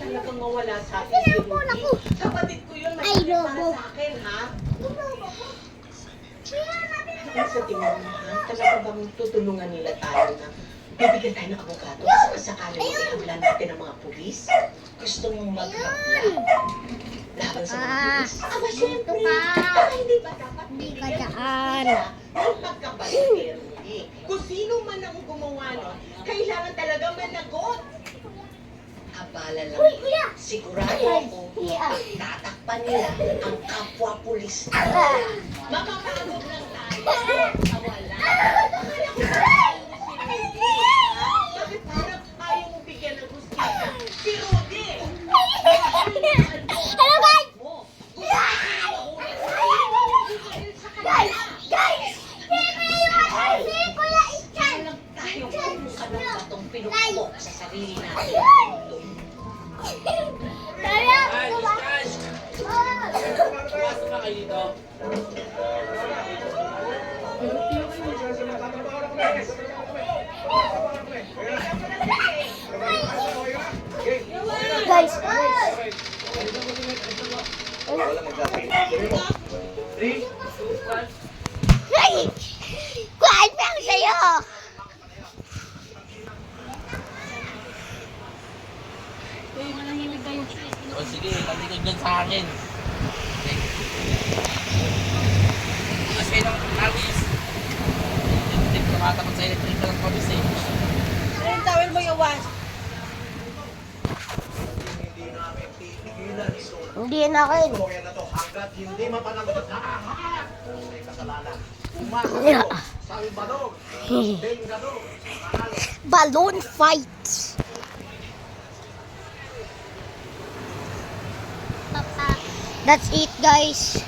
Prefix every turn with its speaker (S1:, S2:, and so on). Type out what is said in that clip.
S1: talagang mawala sa akin si Rudy. Kapatid ko yun, mahilig para sa akin, ha? Ano sa tingin mo, ha? Talaga bang tutulungan nila tayo na bibigyan tayo ng abogado? Kasi kasakali mo ihablan natin ang mga pulis? Gusto mong maghabla? Laban sa mga pulis? Aba, syempre. Hindi ba dapat bibigyan sila ng pagkabalite, Rudy? Kung sino man ang gumawa nun, kailangan talaga managot. Abala lang, sigurado ako, tatakpan nila ang kapwa-pulis nila. Mapapagod lang tayo. Wala. Akala ko ba si Rudy? Bakit parang ayaw mo bigyan ng hustisya? Si Rudy!
S2: Hello guys! Guys!
S1: Tayo kung ano ba itong pinupok sa sarili natin.
S3: Pasok na kayo dito.
S2: Guys! Hey! Kuhaan pa ako sa'yo!
S3: O sige, talikod dyan sa akin. As kayo ng alis. Hindi ko nakatapat sa electrical ng kabis eh.
S4: Ayun, tawel mo yung was.
S2: Hindi na akin.
S5: Hanggat hindi mapanagot na ahas, may kasalanan. Salvador, Vengador,
S2: Balloon fight! That's it guys.